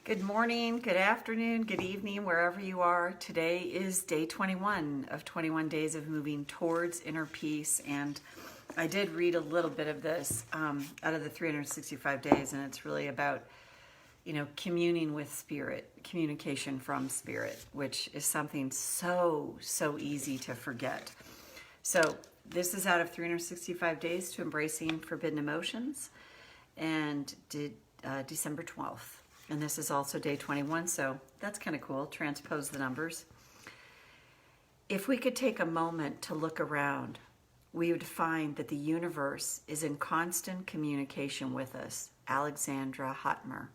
Good morning, good afternoon, good evening, wherever you are. Today is day 21 of 21 days of moving towards inner peace. And I did read a little bit of this out of the 365 days, and it's really about, communing with spirit, communication from spirit, which is something so easy to forget. So this is out of 365 days to embracing forbidden emotions, and December 12th. And this is also day 21, so that's kind of cool. Transpose the numbers. If we could take a moment to look around, we would find that the universe is in constant communication with us. Alexandra Hotmer.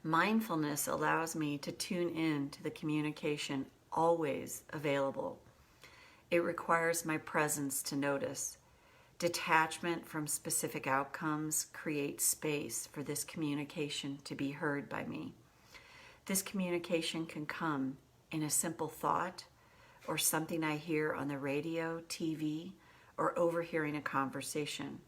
Mindfulness allows me to tune in to the communication always available. It requires my presence to notice. Detachment from specific outcomes creates space for this communication to be heard by me. This communication can come in a simple thought or something I hear on the radio, TV, or overhearing a conversation.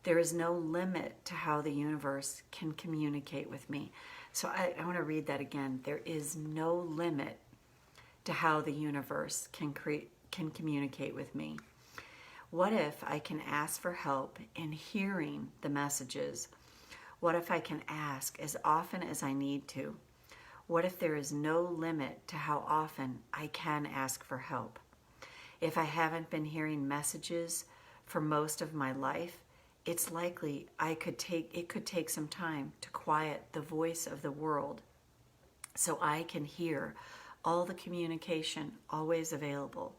There is no limit to how the universe can communicate with me. So I want to read that again. There is no limit to how the universe can communicate with me. What if I can ask for help in hearing the messages? What if I can ask as often as I need to? What if there is no limit to how often I can ask for help? If I haven't been hearing messages for most of my life, it's likely it could take some time to quiet the voice of the world so I can hear all the communication always available.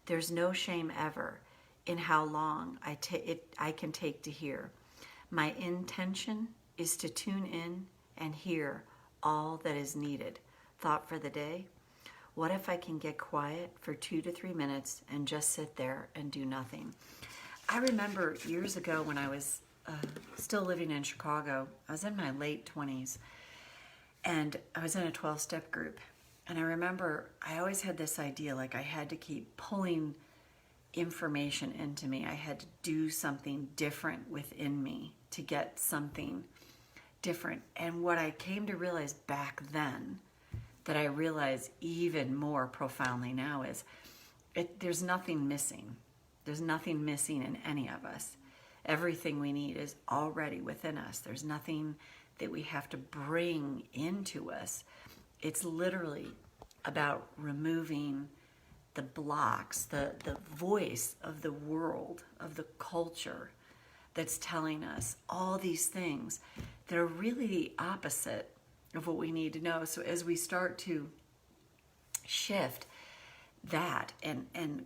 There's no shame ever in how long I can take to hear. My intention is to tune in and hear all that is needed. Thought for the day: what if I can get quiet for 2 to 3 minutes and just sit there and do nothing? I remember years ago when I was still living in Chicago. I was in my late 20s, and I was in a 12-step group. And I remember I always had this idea, like I had to keep pulling information into me. I had to do something different within me to get something different. And what I came to realize back then, that I realize even more profoundly now, is there's nothing missing. There's nothing missing in any of us. Everything we need is already within us. There's nothing that we have to bring into us. It's literally about removing the blocks, the voice of the world, of the culture that's telling us all these things that are really the opposite of what we need to know. So as we start to shift that and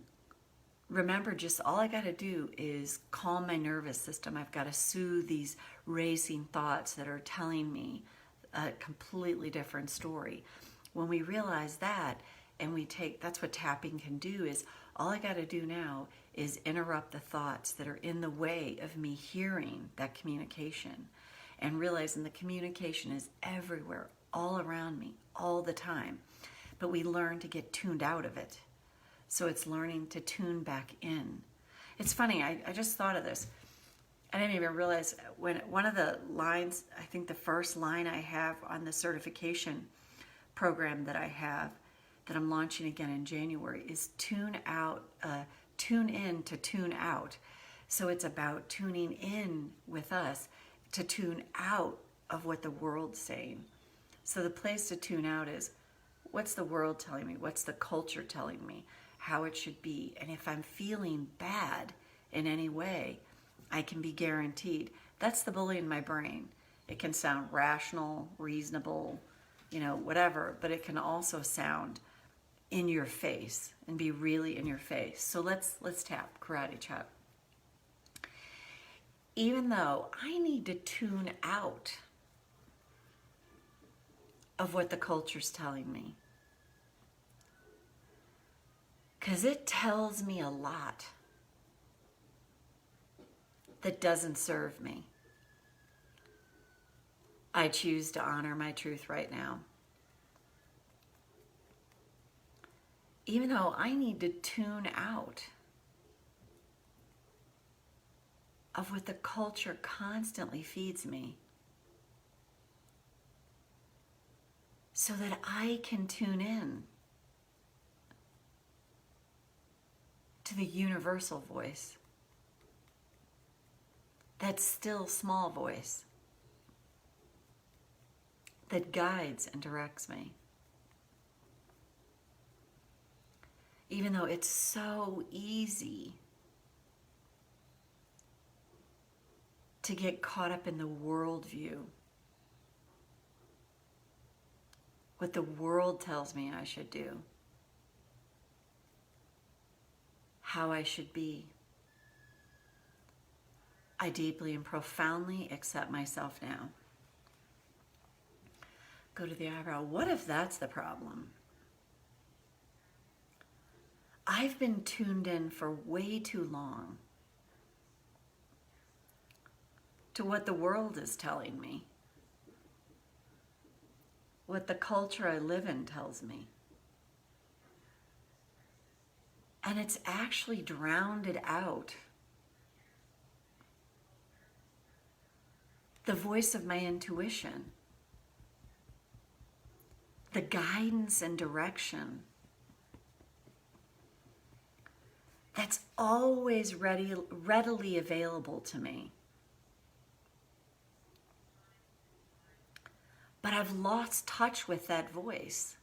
remember, just all I got to do is calm my nervous system. I've got to soothe these racing thoughts that are telling me a completely different story. When we realize that, and that's what tapping can do, is all I got to do now is interrupt the thoughts that are in the way of me hearing that communication, and realizing the communication is everywhere, all around me, all the time. But we learn to get tuned out of it. So it's learning to tune back in. It's funny, I just thought of this. I didn't even realize when one of the lines, I think the first line I have on the certification program that I have, that I'm launching again in January, is tune in to tune out. So it's about tuning in with us to tune out of what the world's saying. So the place to tune out is, what's the world telling me? What's the culture telling me? How it should be? And if I'm feeling bad in any way, I can be guaranteed. That's the bully in my brain. It can sound rational, reasonable, whatever, but it can also sound in your face and be really in your face. So let's tap, karate chop. Even though I need to tune out of what the culture's telling me, because it tells me a lot that doesn't serve me. I choose to honor my truth right now. Even though I need to tune out of what the culture constantly feeds me, so that I can tune in to the universal voice, that still small voice that guides and directs me. Even though it's so easy to get caught up in the worldview, what the world tells me I should do, how I should be. I deeply and profoundly accept myself now. Go to the eyebrow. What if that's the problem? I've been tuned in for way too long to what the world is telling me, what the culture I live in tells me. And it's actually drowned it out. The voice of my intuition, the guidance and direction that's always readily available to me. But I've lost touch with that voice,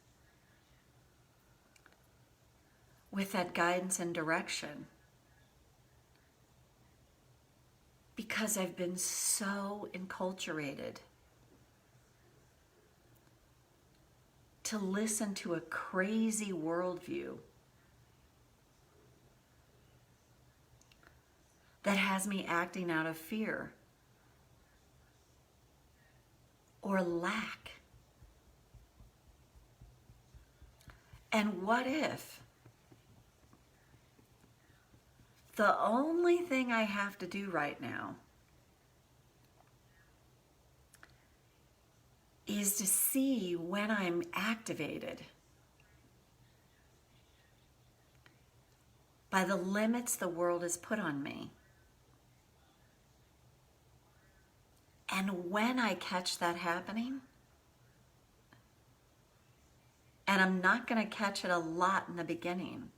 with that guidance and direction, because I've been so enculturated to listen to a crazy worldview that has me acting out of fear or lack. And what if the only thing I have to do right now is to see when I'm activated by the limits the world has put on me? And when I catch that happening, and I'm not going to catch it a lot in the beginning,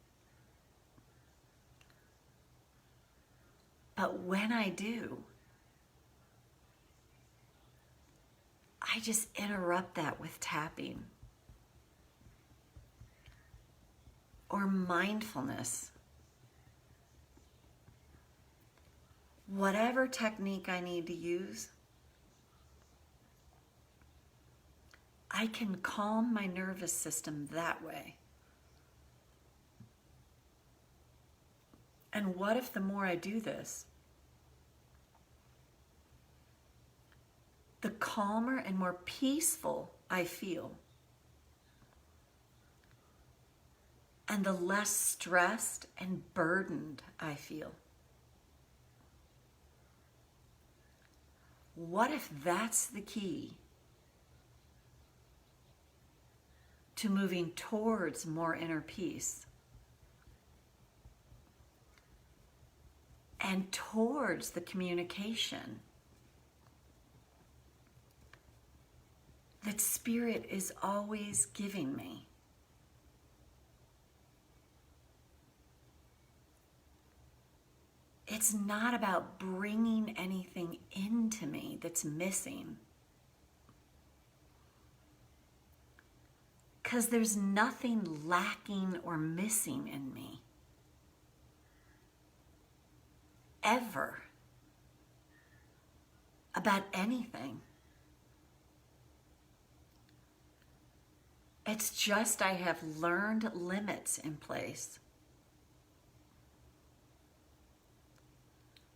but when I do, I just interrupt that with tapping or mindfulness. Whatever technique I need to use, I can calm my nervous system that way. And what if the more I do this, the calmer and more peaceful I feel, and the less stressed and burdened I feel? What if that's the key to moving towards more inner peace and towards the communication that Spirit is always giving me? It's not about bringing anything into me that's missing, because there's nothing lacking or missing in me, ever, about anything. It's just I have learned limits in place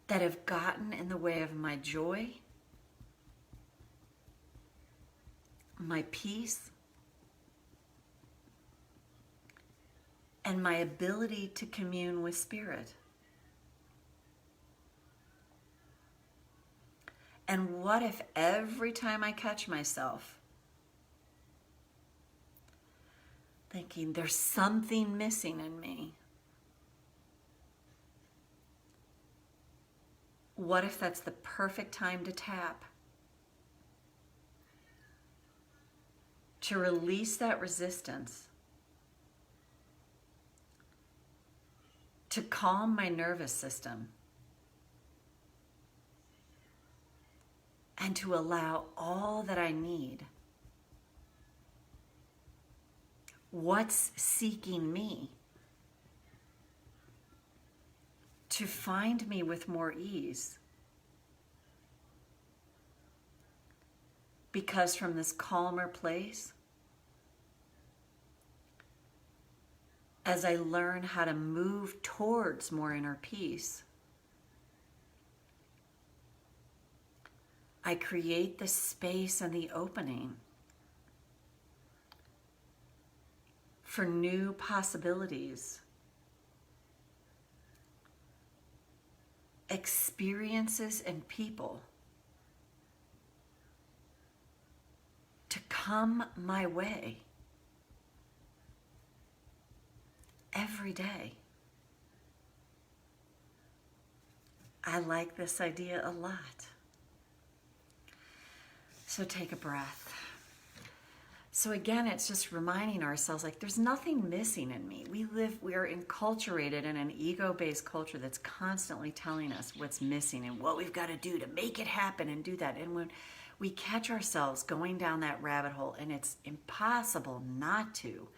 that have gotten in the way of my joy, my peace, and my ability to commune with Spirit. And what if every time I catch myself thinking there's something missing in me, what if that's the perfect time to tap? to release that resistance, to calm my nervous system, and to allow all that I need. What's seeking me? To find me with more ease. Because from this calmer place, as I learn how to move towards more inner peace, I create the space and the opening for new possibilities, experiences, and people to come my way every day. I like this idea a lot. So take a breath. So again, it's just reminding ourselves, like, there's nothing missing in me. We are enculturated in an ego-based culture that's constantly telling us what's missing and what we've got to do to make it happen and do that. And when we catch ourselves going down that rabbit hole, and it's impossible not to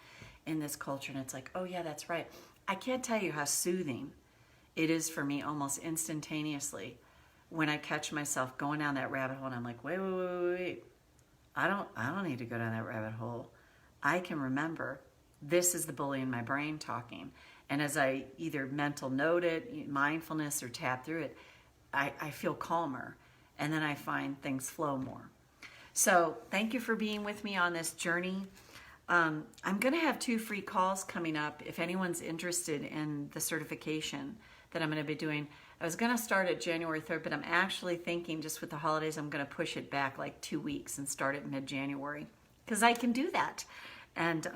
in this culture, and it's like, oh yeah, that's right. I can't tell you how soothing it is for me almost instantaneously when I catch myself going down that rabbit hole, and I'm like, wait. I don't need to go down that rabbit hole. I can remember this is the bully in my brain talking. And as I either mental note it, mindfulness, or tap through it, I feel calmer. And then I find things flow more. So thank you for being with me on this journey. I'm going to have 2 free calls coming up if anyone's interested in the certification that I'm going to be doing. I was going to start at January 3rd, but I'm actually thinking just with the holidays, I'm going to push it back like 2 weeks and start it mid-January because I can do that. And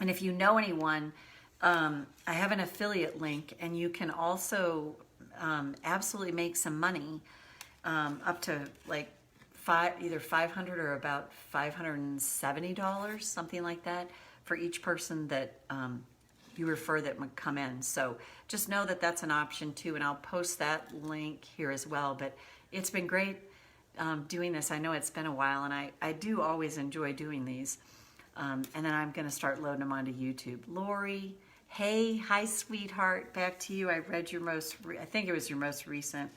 if you know anyone, I have an affiliate link, and you can also absolutely make some money up to like either $500 or about $570, something like that, for each person that you refer that would come in. So just know that that's an option too, and I'll post that link here as well. But it's been great doing this. I know it's been a while, and I do always enjoy doing these. And then I'm going to start loading them onto YouTube. Lori, hey, hi, sweetheart. Back to you. I read your I think it was your most recent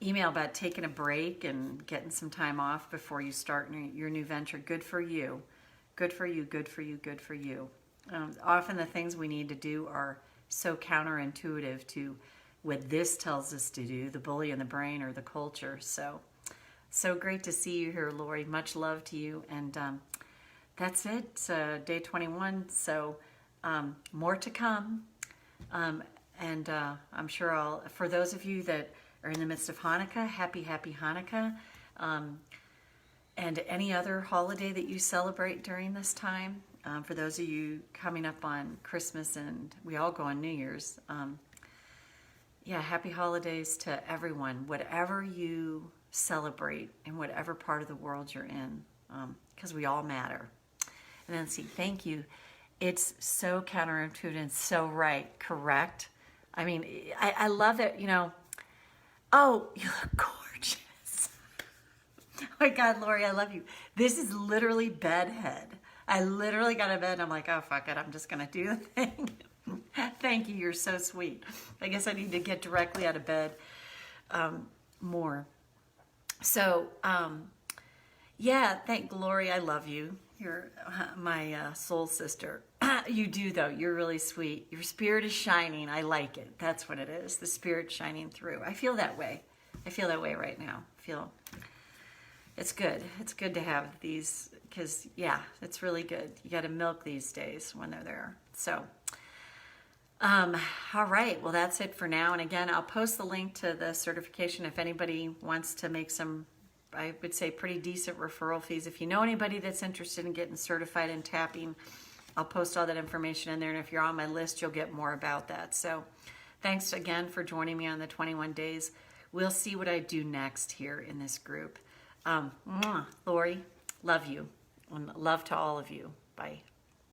email about taking a break and getting some time off before you start your new venture. Good for you. Good for you, good for you, good for you. Often the things we need to do are so counterintuitive to what this tells us to do, the bully in the brain or the culture. So great to see you here, Lori. Much love to you. And that's it. It's day 21. So more to come. And I'm sure for those of you that are in the midst of Hanukkah, happy Hanukkah. And any other holiday that you celebrate during this time. For those of you coming up on Christmas, and we all go on New Year's. Happy holidays to everyone, whatever you celebrate in whatever part of the world you're in, because we all matter. And then thank you. It's so counterintuitive and so right, correct? I mean, I love it, Oh, you look gorgeous. Oh my God, Lori, I love you. This is literally bedhead. I literally got a bed and I'm like, oh, fuck it. I'm just going to do the thing. Thank you. You're so sweet. I guess I need to get directly out of bed more. So, thank Lori. I love you. You're my soul sister. You do, though. You're really sweet. Your spirit is shining. I like it. That's what it is. The spirit shining through. I feel that way. I feel that way right now. It's good. It's good to have these because, it's really good. You got to milk these days when they're there. So, all right. Well, that's it for now. And again, I'll post the link to the certification if anybody wants to make some, I would say, pretty decent referral fees. If you know anybody that's interested in getting certified in tapping, I'll post all that information in there. And if you're on my list, you'll get more about that. So thanks again for joining me on the 21 days. We'll see what I do next here in this group. Lori, Love you. And love to all of you. Bye.